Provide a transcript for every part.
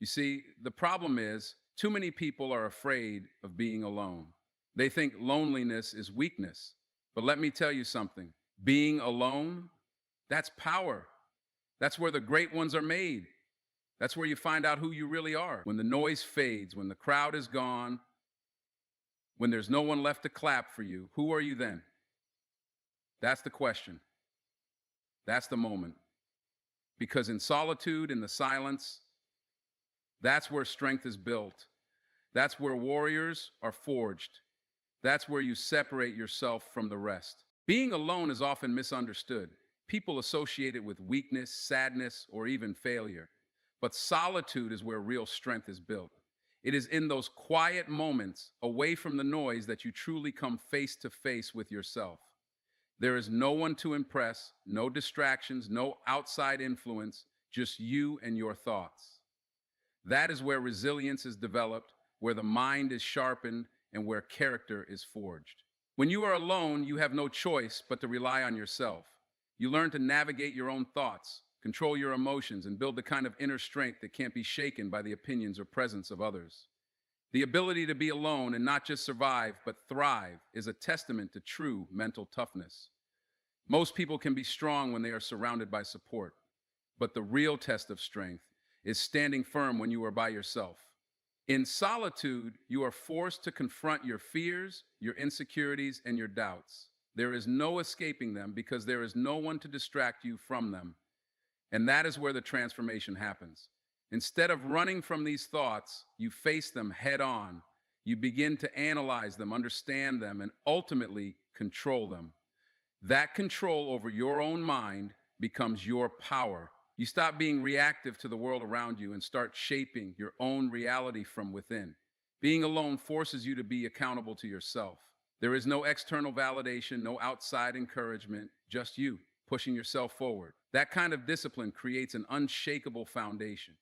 You see, the problem is too many people are afraid of being alone. They think loneliness is weakness. But let me tell you something, being alone, that's power. That's where the great ones are made. That's where you find out who you really are. When the noise fades, when the crowd is gone, when there's no one left to clap for you, who are you then? That's the question. That's the moment. Because in solitude, in the silence, that's where strength is built. That's where warriors are forged. That's where you separate yourself from the rest. Being alone is often misunderstood. People associate it with weakness, sadness, or even failure. But solitude is where real strength is built. It is in those quiet moments, away from the noise, that you truly come face to face with yourself. There is no one to impress, no distractions, no outside influence, just you and your thoughts. That is where resilience is developed, where the mind is sharpened, and where character is forged. When you are alone, you have no choice but to rely on yourself. You learn to navigate your own thoughts, control your emotions, and build the kind of inner strength that can't be shaken by the opinions or presence of others. The ability to be alone and not just survive, but thrive is a testament to true mental toughness. Most people can be strong when they are surrounded by support, but the real test of strength is standing firm when you are by yourself. In solitude, you are forced to confront your fears, your insecurities, and your doubts. There is no escaping them because there is no one to distract you from them. And that is where the transformation happens. Instead of running from these thoughts, you face them head on. You begin to analyze them, understand them, and ultimately control them. That control over your own mind becomes your power. You stop being reactive to the world around you and start shaping your own reality from within. Being alone forces you to be accountable to yourself. There is no external validation, no outside encouragement, just you pushing yourself forward. That kind of discipline creates an unshakable foundation.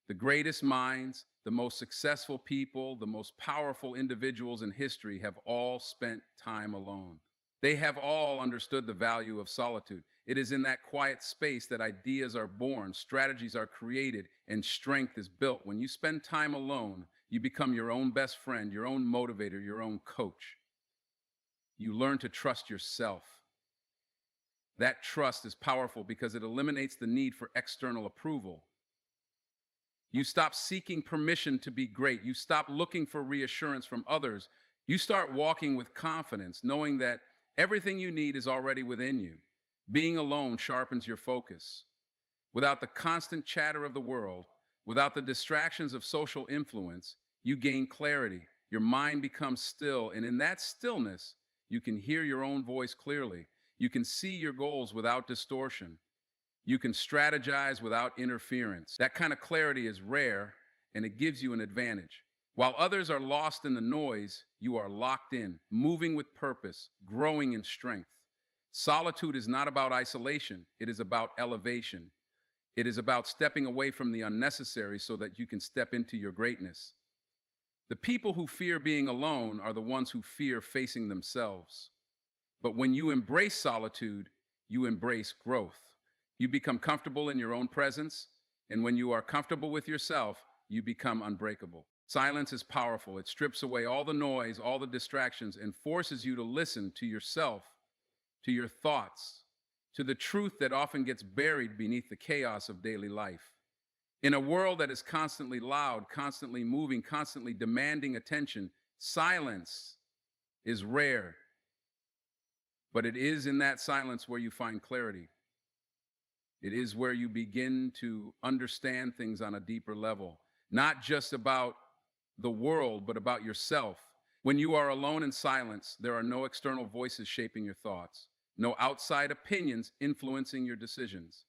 The greatest minds, the most successful people, the most powerful individuals in history have all spent time alone. They have all understood the value of solitude. It is in that quiet space that ideas are born, strategies are created, and strength is built. When you spend time alone, you become your own best friend, your own motivator, your own coach. You learn to trust yourself. That trust is powerful because it eliminates the need for external approval. You stop seeking permission to be great. You stop looking for reassurance from others. You start walking with confidence, knowing that everything you need is already within you. Being alone sharpens your focus. Without the constant chatter of the world, without the distractions of social influence, you gain clarity. Your mind becomes still, and in that stillness, you can hear your own voice clearly. You can see your goals without distortion. You can strategize without interference. That kind of clarity is rare, and it gives you an advantage. While others are lost in the noise, you are locked in, moving with purpose, growing in strength. Solitude is not about isolation. It is about elevation. It is about stepping away from the unnecessary so that you can step into your greatness. The people who fear being alone are the ones who fear facing themselves. But when you embrace solitude, you embrace growth. You become comfortable in your own presence, and when you are comfortable with yourself, you become unbreakable. Silence is powerful. It strips away all the noise, all the distractions, and forces you to listen to yourself, to your thoughts, to the truth that often gets buried beneath the chaos of daily life. In a world that is constantly loud, constantly moving, constantly demanding attention, silence is rare. But it is in that silence where you find clarity. It is where you begin to understand things on a deeper level, not just about the world, but about yourself. When you are alone in silence, there are no external voices shaping your thoughts, no outside opinions influencing your decisions.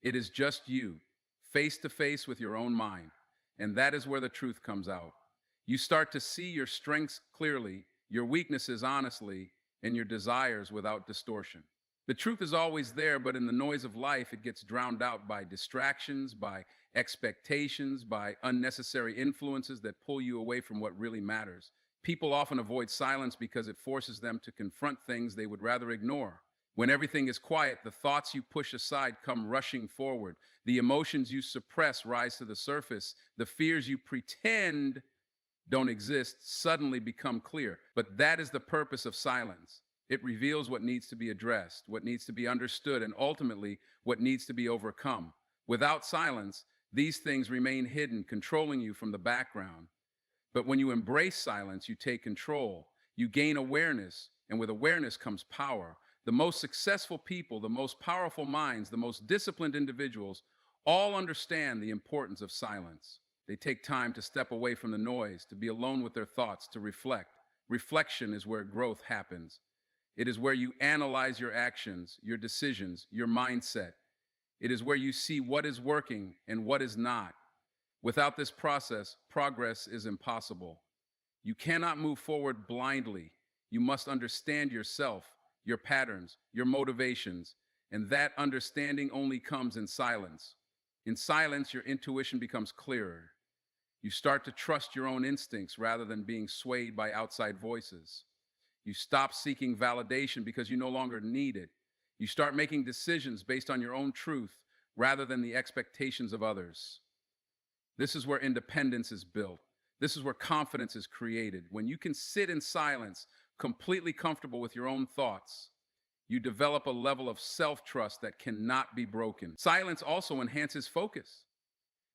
It is just you, face to face with your own mind, and that is where the truth comes out. You start to see your strengths clearly, your weaknesses honestly, and your desires without distortion. The truth is always there, but in the noise of life, it gets drowned out by distractions, by expectations, by unnecessary influences that pull you away from what really matters. People often avoid silence because it forces them to confront things they would rather ignore. When everything is quiet, the thoughts you push aside come rushing forward. The emotions you suppress rise to the surface. The fears you pretend don't exist suddenly become clear. But that is the purpose of silence. It reveals what needs to be addressed, what needs to be understood, and ultimately what needs to be overcome. Without silence, these things remain hidden, controlling you from the background. But when you embrace silence, you take control, you gain awareness, and with awareness comes power. The most successful people, the most powerful minds, the most disciplined individuals all understand the importance of silence. They take time to step away from the noise, to be alone with their thoughts, to reflect. Reflection is where growth happens. It is where you analyze your actions, your decisions, your mindset. It is where you see what is working and what is not. Without this process, progress is impossible. You cannot move forward blindly. You must understand yourself, your patterns, your motivations, and that understanding only comes in silence. In silence, your intuition becomes clearer. You start to trust your own instincts rather than being swayed by outside voices. You stop seeking validation because you no longer need it. You start making decisions based on your own truth rather than the expectations of others. This is where independence is built. This is where confidence is created. When you can sit in silence, completely comfortable with your own thoughts, you develop a level of self-trust that cannot be broken. Silence also enhances focus.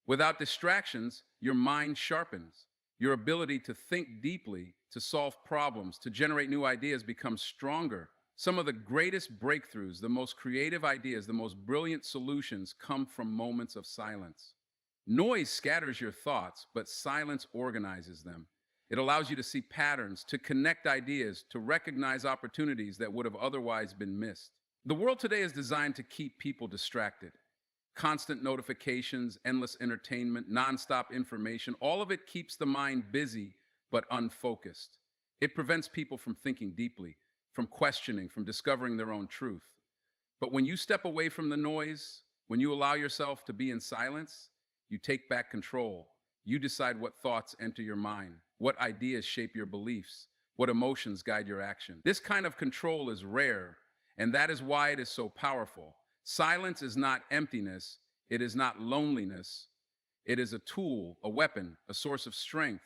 Without distractions, your mind sharpens. Your ability to think deeply, to solve problems, to generate new ideas becomes stronger. Some of the greatest breakthroughs, the most creative ideas, the most brilliant solutions come from moments of silence. Noise scatters your thoughts, but silence organizes them. It allows you to see patterns, to connect ideas, to recognize opportunities that would have otherwise been missed. The world today is designed to keep people distracted. Constant notifications, endless entertainment, nonstop information, all of it keeps the mind busy but unfocused. It prevents people from thinking deeply, from questioning, from discovering their own truth. But when you step away from the noise, when you allow yourself to be in silence, you take back control. You decide what thoughts enter your mind, what ideas shape your beliefs, what emotions guide your action. This kind of control is rare, and that is why it is so powerful. Silence is not emptiness. It is not loneliness. It is a tool, a weapon, a source of strength.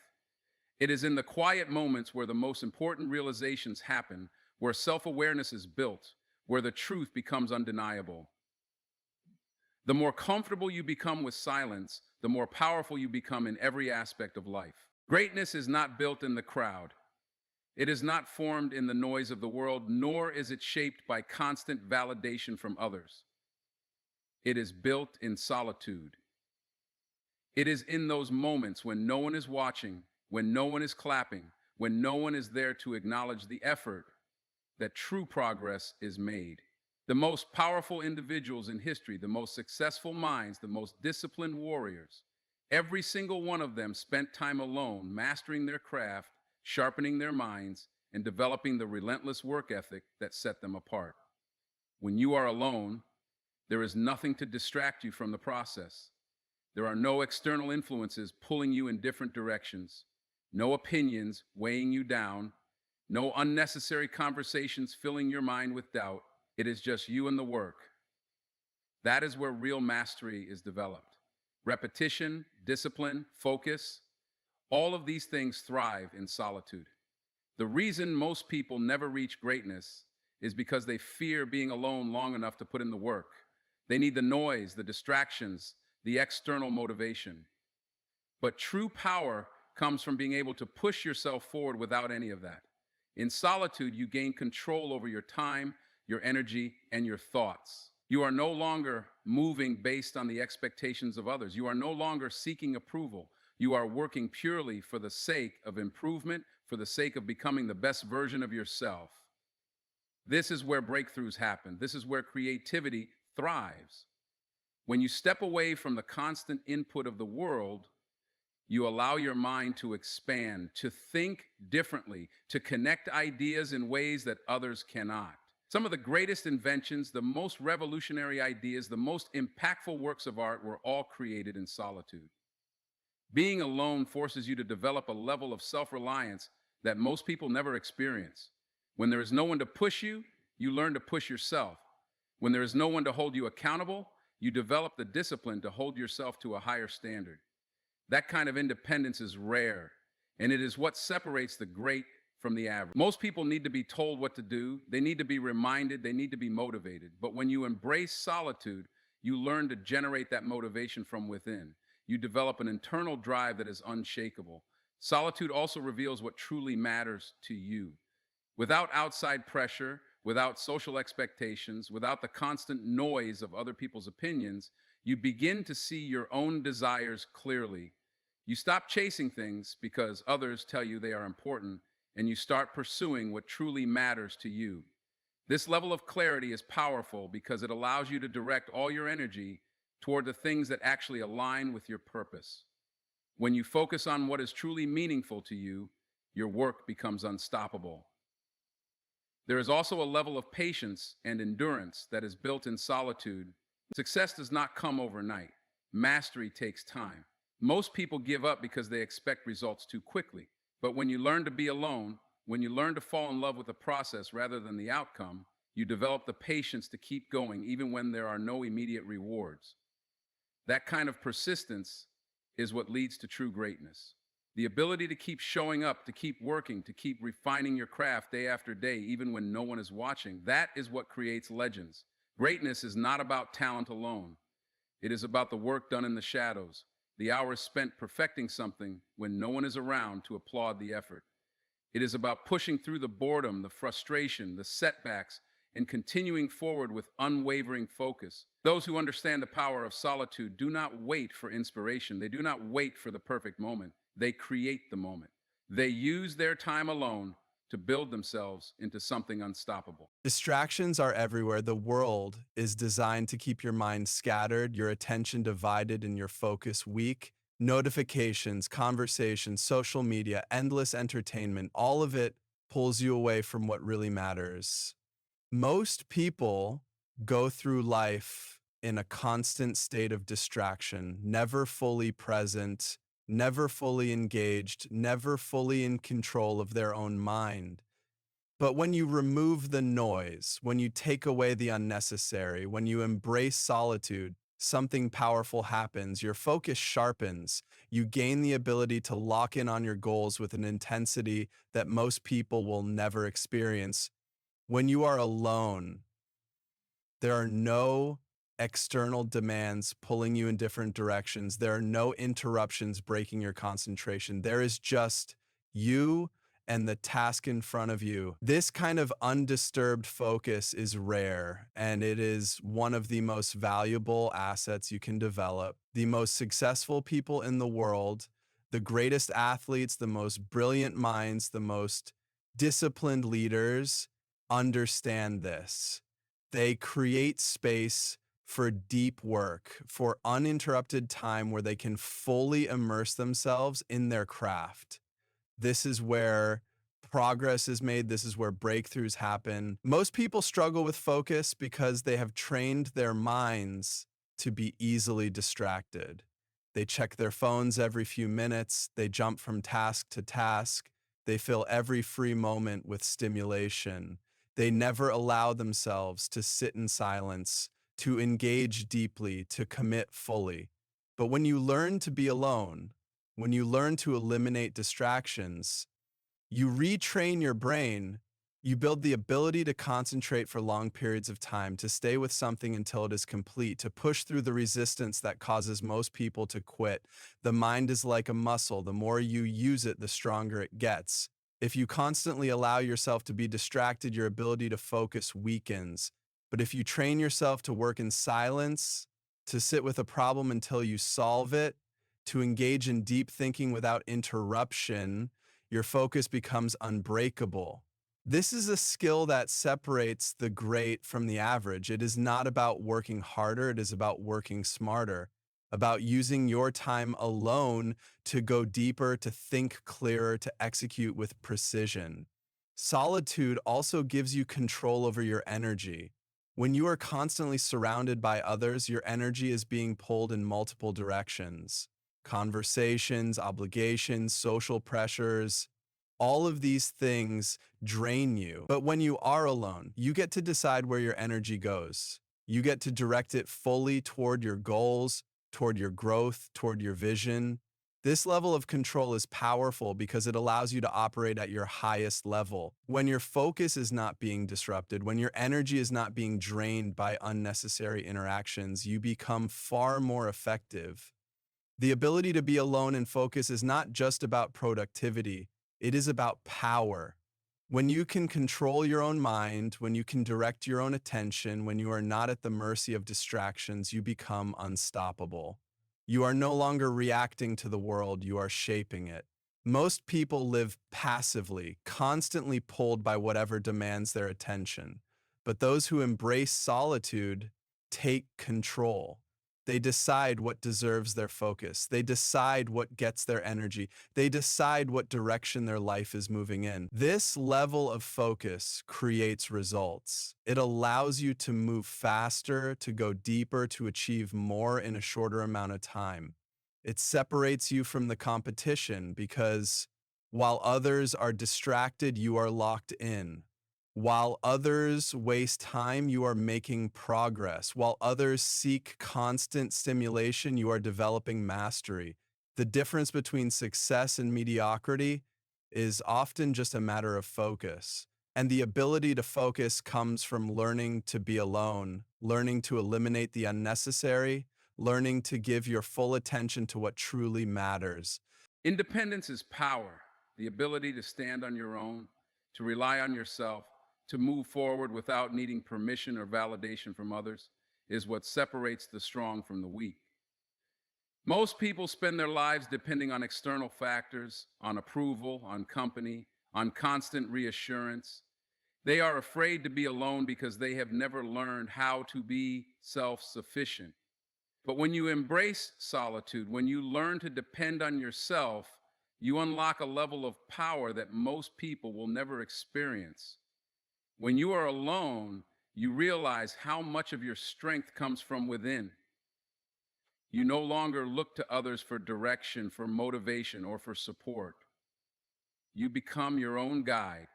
It is in the quiet moments where the most important realizations happen, where self-awareness is built, where the truth becomes undeniable. The more comfortable you become with silence, the more powerful you become in every aspect of life. Greatness is not built in the crowd. It is not formed in the noise of the world, nor is it shaped by constant validation from others. It is built in solitude. It is in those moments when no one is watching, when no one is clapping, when no one is there to acknowledge the effort, that true progress is made. The most powerful individuals in history, the most successful minds, the most disciplined warriors, every single one of them spent time alone, mastering their craft, sharpening their minds, and developing the relentless work ethic that set them apart. When you are alone, there is nothing to distract you from the process. There are no external influences pulling you in different directions, no opinions weighing you down, no unnecessary conversations filling your mind with doubt. It is just you and the work. That is where real mastery is developed. Repetition, discipline, focus, all of these things thrive in solitude. The reason most people never reach greatness is because they fear being alone long enough to put in the work. They need the noise, the distractions, the external motivation. But true power comes from being able to push yourself forward without any of that. In solitude, you gain control over your time, your energy, and your thoughts. You are no longer moving based on the expectations of others. You are no longer seeking approval. You are working purely for the sake of improvement, for the sake of becoming the best version of yourself. This is where breakthroughs happen. This is where creativity thrives. When you step away from the constant input of the world, you allow your mind to expand, to think differently, to connect ideas in ways that others cannot. Some of the greatest inventions, the most revolutionary ideas, the most impactful works of art were all created in solitude. Being alone forces you to develop a level of self-reliance that most people never experience. When there is no one to push you, You learn to push yourself. When there is no one to hold you accountable, you develop the discipline to hold yourself to a higher standard. That kind of independence is rare, and it is what separates the great from the average. Most people need to be told what to do, they need to be reminded, they need to be motivated. But when you embrace solitude, you learn to generate that motivation from within. You develop an internal drive that is unshakable. Solitude also reveals what truly matters to you. Without outside pressure, without social expectations, without the constant noise of other people's opinions, you begin to see your own desires clearly. You stop chasing things because others tell you they are important, and you start pursuing what truly matters to you. This level of clarity is powerful because it allows you to direct all your energy toward the things that actually align with your purpose. When you focus on what is truly meaningful to you, your work becomes unstoppable. There is also a level of patience and endurance that is built in solitude. Success does not come overnight. Mastery takes time. Most people give up because they expect results too quickly. But when you learn to be alone, when you learn to fall in love with the process rather than the outcome, you develop the patience to keep going even when there are no immediate rewards. That kind of persistence is what leads to true greatness. The ability to keep showing up, to keep working, to keep refining your craft day after day, even when no one is watching, that is what creates legends. Greatness is not about talent alone. It is about the work done in the shadows, the hours spent perfecting something when no one is around to applaud the effort. It is about pushing through the boredom, the frustration, the setbacks, and continuing forward with unwavering focus. Those who understand the power of solitude do not wait for inspiration. They do not wait for the perfect moment. They create the moment. They use their time alone to build themselves into something unstoppable. Distractions are everywhere. The world is designed to keep your mind scattered, your attention divided, and your focus weak. Notifications, conversations, social media, endless entertainment, all of it pulls you away from what really matters. Most people go through life in a constant state of distraction, never fully present, never fully engaged, never fully in control of their own mind. But when you remove the noise, when you take away the unnecessary, when you embrace solitude, something powerful happens. Your focus sharpens. You gain the ability to lock in on your goals with an intensity that most people will never experience. When you are alone, there are no external demands pulling you in different directions. There are no interruptions breaking your concentration. There is just you and the task in front of you. This kind of undisturbed focus is rare, and it is one of the most valuable assets you can develop. The most successful people in the world, the greatest athletes, the most brilliant minds, the most disciplined leaders understand this. They create space for deep work, for uninterrupted time where they can fully immerse themselves in their craft. This is where progress is made. This is where breakthroughs happen. Most people struggle with focus because they have trained their minds to be easily distracted. They check their phones every few minutes. They jump from task to task. They fill every free moment with stimulation. They never allow themselves to sit in silence, to engage deeply, to commit fully. But when you learn to be alone, when you learn to eliminate distractions, you retrain your brain. You build the ability to concentrate for long periods of time, to stay with something until it is complete, to push through the resistance that causes most people to quit. The mind is like a muscle. The more you use it, the stronger it gets. If you constantly allow yourself to be distracted, your ability to focus weakens. But if you train yourself to work in silence, to sit with a problem until you solve it, to engage in deep thinking without interruption, your focus becomes unbreakable. This is a skill that separates the great from the average. It is not about working harder, it is about working smarter, about using your time alone to go deeper, to think clearer, to execute with precision. Solitude also gives you control over your energy. When you are constantly surrounded by others, your energy is being pulled in multiple directions. Conversations, obligations, social pressures. All of these things drain you. But when you are alone, you get to decide where your energy goes. You get to direct it fully toward your goals, toward your growth, toward your vision. This level of control is powerful because it allows you to operate at your highest level. When your focus is not being disrupted, when your energy is not being drained by unnecessary interactions, you become far more effective. The ability to be alone and focus is not just about productivity, it is about power. When you can control your own mind, when you can direct your own attention, when you are not at the mercy of distractions, you become unstoppable. You are no longer reacting to the world, you are shaping it. Most people live passively, constantly pulled by whatever demands their attention. But those who embrace solitude take control. They decide what deserves their focus. They decide what gets their energy. They decide what direction their life is moving in. This level of focus creates results. It allows you to move faster, to go deeper, to achieve more in a shorter amount of time. It separates you from the competition because while others are distracted, you are locked in. While others waste time, you are making progress. While others seek constant stimulation, you are developing mastery. The difference between success and mediocrity is often just a matter of focus. And the ability to focus comes from learning to be alone, learning to eliminate the unnecessary, learning to give your full attention to what truly matters. Independence is power, the ability to stand on your own, to rely on yourself, to move forward without needing permission or validation from others, is what separates the strong from the weak. Most people spend their lives depending on external factors, on approval, on company, on constant reassurance. They are afraid to be alone because they have never learned how to be self sufficient. But when you embrace solitude, when you learn to depend on yourself, you unlock a level of power that most people will never experience. When you are alone, you realize how much of your strength comes from within. You no longer look to others for direction, for motivation, or for support. You become your own guide.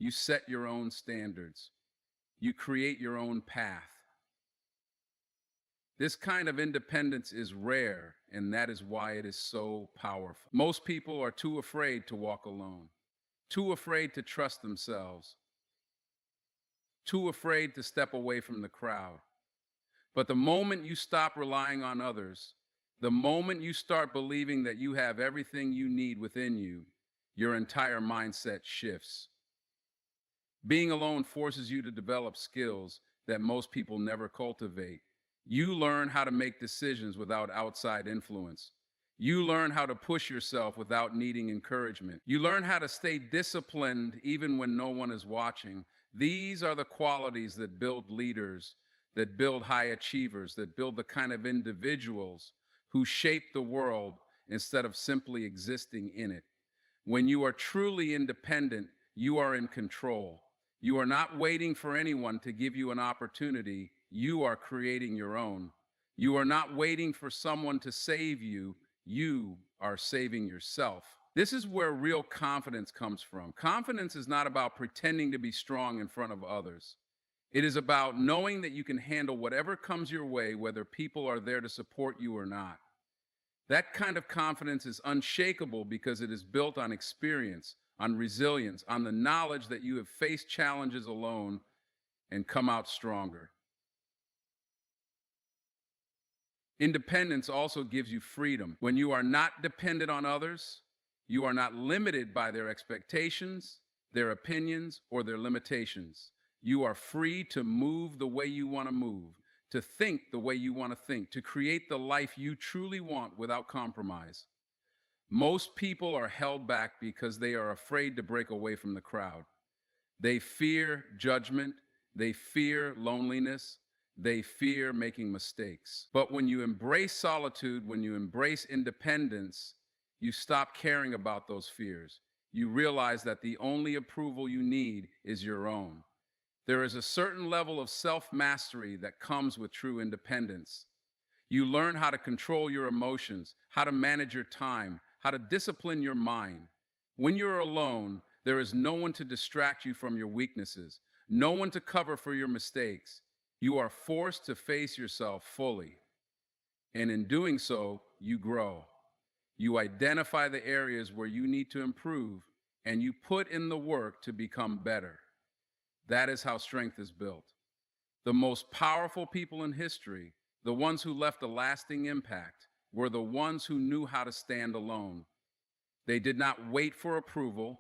You set your own standards. You create your own path. This kind of independence is rare, and that is why it is so powerful. Most people are too afraid to walk alone, too afraid to trust themselves, too afraid to step away from the crowd. But the moment you stop relying on others, the moment you start believing that you have everything you need within you, your entire mindset shifts. Being alone forces you to develop skills that most people never cultivate. You learn how to make decisions without outside influence. You learn how to push yourself without needing encouragement. You learn how to stay disciplined even when no one is watching. These are the qualities that build leaders, that build high achievers, that build the kind of individuals who shape the world instead of simply existing in it. When you are truly independent, you are in control. You are not waiting for anyone to give you an opportunity. You are creating your own. You are not waiting for someone to save you. You are saving yourself. This is where real confidence comes from. Confidence is not about pretending to be strong in front of others. It is about knowing that you can handle whatever comes your way, whether people are there to support you or not. That kind of confidence is unshakable because it is built on experience, on resilience, on the knowledge that you have faced challenges alone and come out stronger. Independence also gives you freedom. When you are not dependent on others, you are not limited by their expectations, their opinions, or their limitations. You are free to move the way you want to move, to think the way you want to think, to create the life you truly want without compromise. Most people are held back because they are afraid to break away from the crowd. They fear judgment, they fear loneliness, they fear making mistakes. But when you embrace solitude, when you embrace independence, you stop caring about those fears. You realize that the only approval you need is your own. There is a certain level of self-mastery that comes with true independence. You learn how to control your emotions, how to manage your time, how to discipline your mind. When you're alone, there is no one to distract you from your weaknesses, no one to cover for your mistakes. You are forced to face yourself fully. And in doing so, you grow. You identify the areas where you need to improve, and you put in the work to become better. That is how strength is built. The most powerful people in history, the ones who left a lasting impact, were the ones who knew how to stand alone. They did not wait for approval.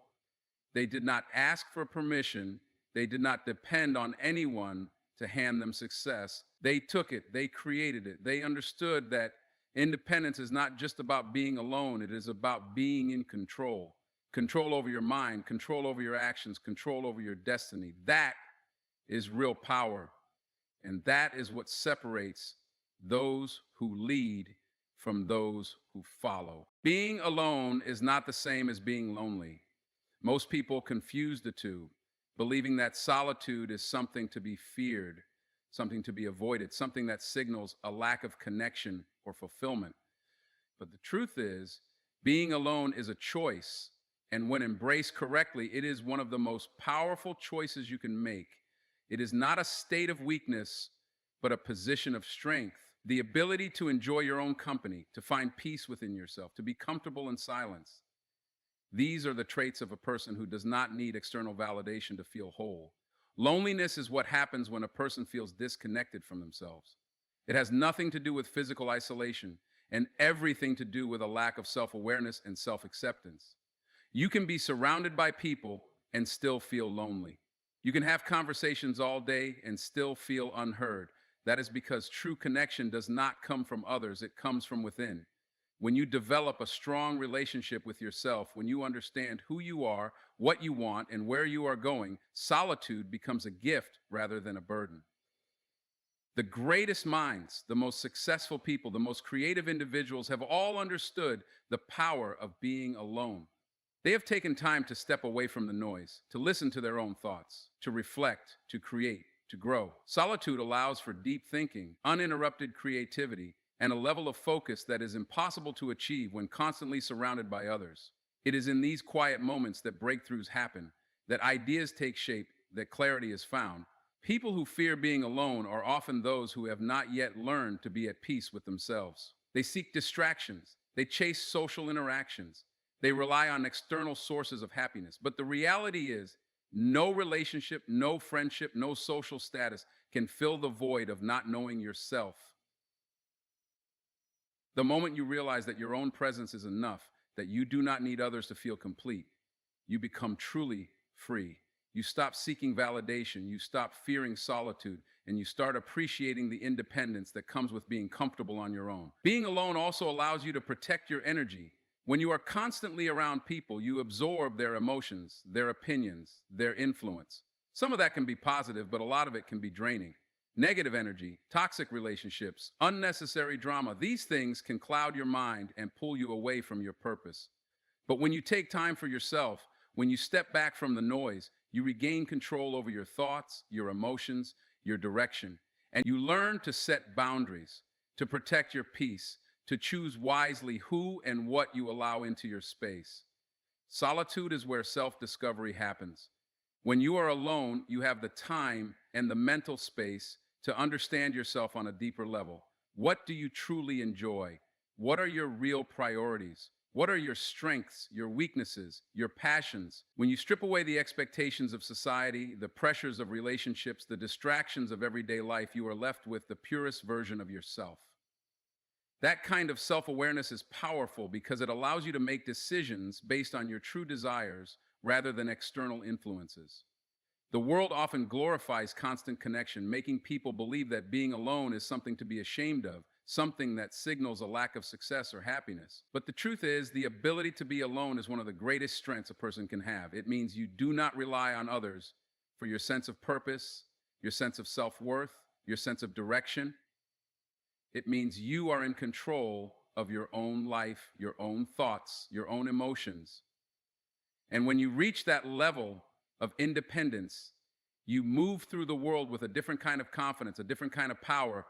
They did not ask for permission. They did not depend on anyone to hand them success. They took it. They created it. They understood that independence is not just about being alone. It is about being in control. Control over your mind, control over your actions, control over your destiny. That is real power. And that is what separates those who lead from those who follow. Being alone is not the same as being lonely. Most people confuse the two, believing that solitude is something to be feared, something to be avoided, something that signals a lack of connection or fulfillment. But the truth is, being alone is a choice. And when embraced correctly, it is one of the most powerful choices you can make. It is not a state of weakness, but a position of strength. The ability to enjoy your own company, to find peace within yourself, to be comfortable in silence. These are the traits of a person who does not need external validation to feel whole. Loneliness is what happens when a person feels disconnected from themselves. It has nothing to do with physical isolation and everything to do with a lack of self-awareness and self-acceptance. You can be surrounded by people and still feel lonely. You can have conversations all day and still feel unheard. That is because true connection does not come from others, it comes from within. When you develop a strong relationship with yourself, when you understand who you are, what you want, and where you are going, solitude becomes a gift rather than a burden. The greatest minds, the most successful people, the most creative individuals have all understood the power of being alone. They have taken time to step away from the noise, to listen to their own thoughts, to reflect, to create, to grow. Solitude allows for deep thinking, uninterrupted creativity, and a level of focus that is impossible to achieve when constantly surrounded by others. It is in these quiet moments that breakthroughs happen, that ideas take shape, that clarity is found. People who fear being alone are often those who have not yet learned to be at peace with themselves. They seek distractions, they chase social interactions, they rely on external sources of happiness. But the reality is, no relationship, no friendship, no social status can fill the void of not knowing yourself. The moment you realize that your own presence is enough, that you do not need others to feel complete, you become truly free. You stop seeking validation, you stop fearing solitude, and you start appreciating the independence that comes with being comfortable on your own. Being alone also allows you to protect your energy. When you are constantly around people, you absorb their emotions, their opinions, their influence. Some of that can be positive, but a lot of it can be draining. Negative energy, toxic relationships, unnecessary drama, these things can cloud your mind and pull you away from your purpose. But when you take time for yourself, when you step back from the noise, you regain control over your thoughts, your emotions, your direction, and you learn to set boundaries, to protect your peace, to choose wisely who and what you allow into your space. Solitude is where self-discovery happens. When you are alone, you have the time and the mental space to understand yourself on a deeper level. What do you truly enjoy? What are your real priorities? What are your strengths, your weaknesses, your passions? When you strip away the expectations of society, the pressures of relationships, the distractions of everyday life, you are left with the purest version of yourself. That kind of self-awareness is powerful because it allows you to make decisions based on your true desires rather than external influences. The world often glorifies constant connection, making people believe that being alone is something to be ashamed of, something that signals a lack of success or happiness. But the truth is, the ability to be alone is one of the greatest strengths a person can have. It means you do not rely on others for your sense of purpose, your sense of self-worth, your sense of direction. It means you are in control of your own life, your own thoughts, your own emotions. And when you reach that level of independence, you move through the world with a different kind of confidence, a different kind of power,